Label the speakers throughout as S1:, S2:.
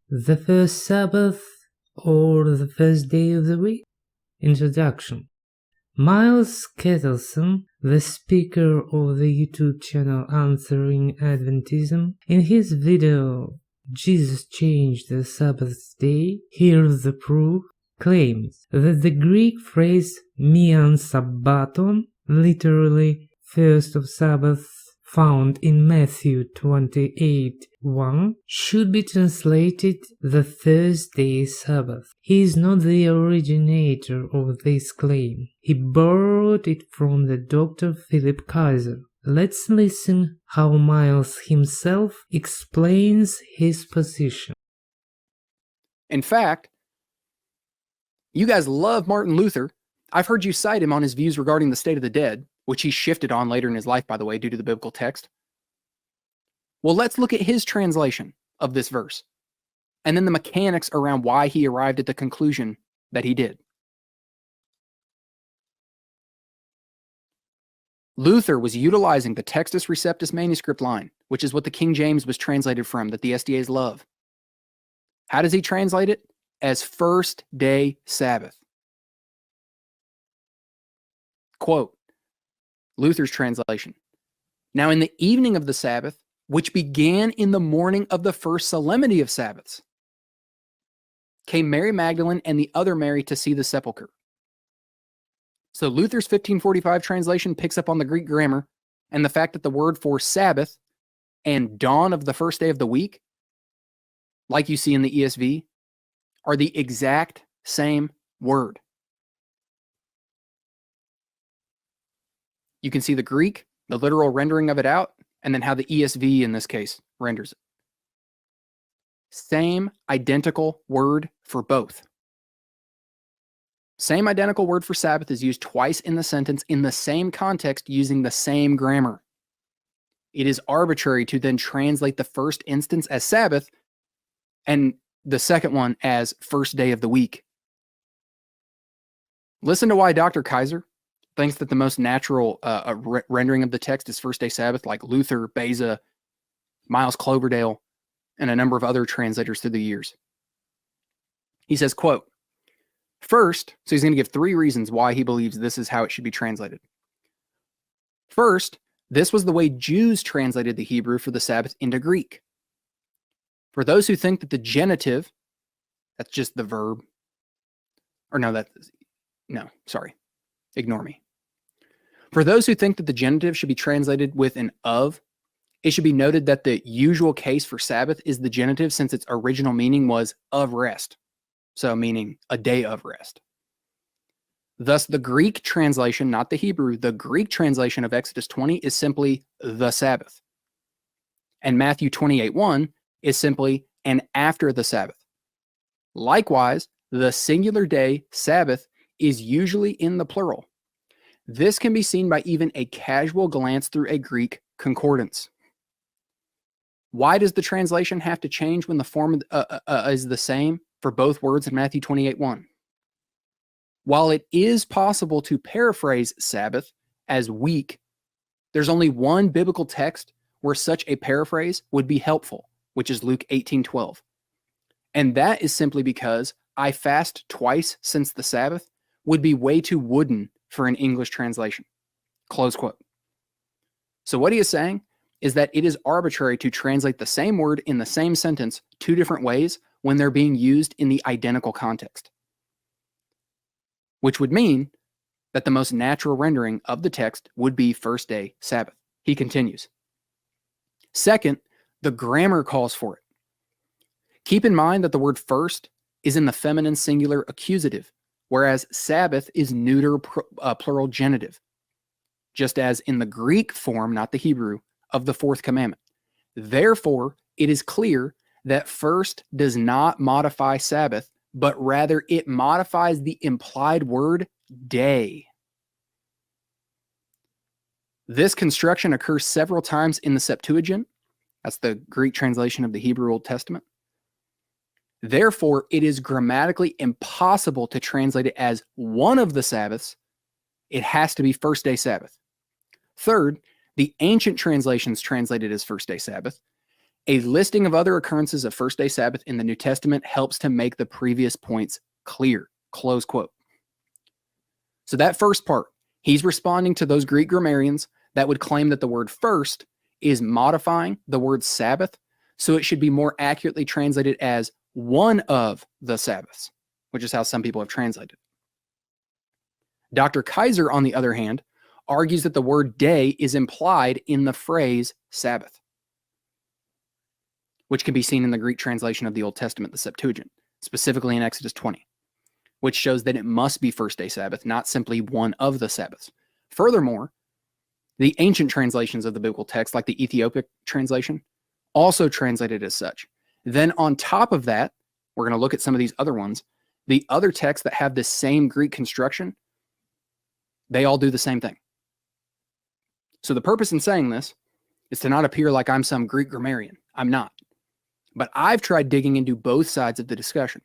S1: The first Sabbath or the first day of the week? Introduction. Myles Ketelsen, the speaker of the YouTube channel Answering Adventism, in his video Jesus Changed the Sabbath Day, Here's the Proof, claims that the Greek phrase μίαν σαββάτων, literally first of Sabbath, found in Matthew 28:1, should be translated the Thursday Sabbath. He is not the originator of this claim. He borrowed it from the Dr. Phillip Kayser. Let's listen how Myles himself explains his position.
S2: In fact, you guys love Martin Luther. I've heard you cite him on his views regarding the state of the dead, which he shifted on later in his life, by the way, due to the biblical text. Well, let's look at his translation of this verse, and then the mechanics around why he arrived at the conclusion that he did. Luther was utilizing the Textus Receptus manuscript line, which is what the King James was translated from, that the SDAs love. How does he translate it? As first day Sabbath. Quote, Luther's translation. Now in the evening of the Sabbath, which began in the morning of the first solemnity of Sabbaths, came Mary Magdalene and the other Mary to see the sepulchre. So Luther's 1545 translation picks up on the Greek grammar and the fact that the word for Sabbath and dawn of the first day of the week, like you see in the ESV, are the exact same word. You can see the Greek, the literal rendering of it out, and then how the ESV in this case renders it. Same identical word for both. Same identical word for Sabbath is used twice in the sentence in the same context using the same grammar. It is arbitrary to then translate the first instance as Sabbath and the second one as first day of the week. Listen to why Dr. Kayser thinks that the most natural rendering of the text is first day Sabbath, like Luther, Beza, Miles Cloverdale, and a number of other translators through the years. He says, quote, first, so he's going to give 3 reasons why he believes this is how it should be translated. First, this was the way Jews translated the Hebrew for the Sabbath into Greek. For those who think that the genitive, that's just the verb, or sorry, ignore me. For those who think that the genitive should be translated with an of, it should be noted that the usual case for Sabbath is the genitive, since its original meaning was of rest. So meaning a day of rest. Thus, the Greek translation, not the Hebrew, the Greek translation of Exodus 20 is simply the Sabbath. And Matthew 28:1 is simply and after the Sabbath. Likewise, the singular day, Sabbath, is usually in the plural. This can be seen by even a casual glance through a Greek concordance. Why does the translation have to change when the form is the same for both words in Matthew 28:1? While it is possible to paraphrase Sabbath as week, there's only one biblical text where such a paraphrase would be helpful, which is Luke 18:12. And that is simply because I fast twice since the Sabbath would be way too wooden for an English translation. Close quote. So what he is saying is that it is arbitrary to translate the same word in the same sentence 2 different ways when they're being used in the identical context. Which would mean that the most natural rendering of the text would be first day Sabbath. He continues. Second, the grammar calls for it. Keep in mind that the word first is in the feminine singular accusative, whereas Sabbath is neuter plural genitive, just as in the Greek form, not the Hebrew, of the 4th commandment. Therefore, it is clear that first does not modify Sabbath, but rather it modifies the implied word day. This construction occurs several times in the Septuagint. That's the Greek translation of the Hebrew Old Testament. Therefore, it is grammatically impossible to translate it as one of the Sabbaths. It has to be first day Sabbath. Third, the ancient translations translated as first day Sabbath, A listing of other occurrences of first-day Sabbath in the New Testament helps to make the previous points clear. Close quote. So that first part, he's responding to those Greek grammarians that would claim that the word first is modifying the word Sabbath, so it should be more accurately translated as one of the Sabbaths, which is how some people have translated it. Dr. Kayser, on the other hand, argues that the word day is implied in the phrase Sabbath, which can be seen in the Greek translation of the Old Testament, the Septuagint, specifically in Exodus 20, which shows that it must be first-day Sabbath, not simply one of the Sabbaths. Furthermore, the ancient translations of the biblical text, like the Ethiopic translation, also translated as such. Then on top of that, we're going to look at some of these other ones. The other texts that have the same Greek construction, they all do the same thing. So the purpose in saying this is to not appear like I'm some Greek grammarian. I'm not. But I've tried digging into both sides of the discussion.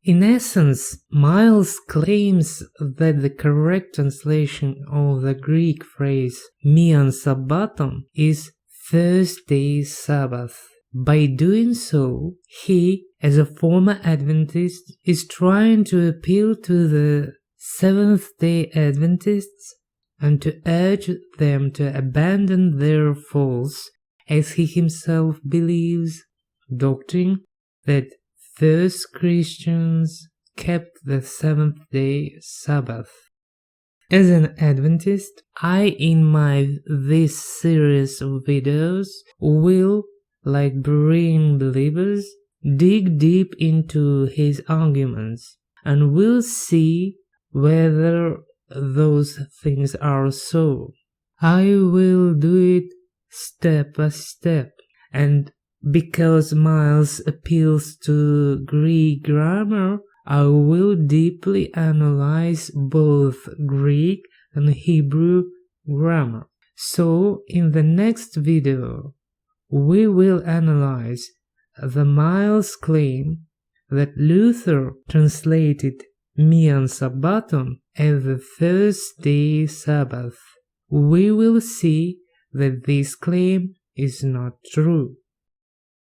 S1: In essence, Myles claims that the correct translation of the Greek phrase μίαν σαββάτων is first-day Sabbath. By doing so, he, as a former Adventist, is trying to appeal to the Seventh-Day Adventists and to urge them to abandon their false, as he himself believes, doctrine that first Christians kept the Seventh-day Sabbath. As an Adventist, I, in this series of videos, will, like Berean believers, dig deep into his arguments, and will see whether those things are so. I will do it step by step, and because Myles appeals to Greek grammar, I will deeply analyze both Greek and Hebrew grammar. So, in the next video, we will analyze the Myles claim that Luther translated μίαν σαββάτων as the first-day Sabbath. We will see that this claim is not true.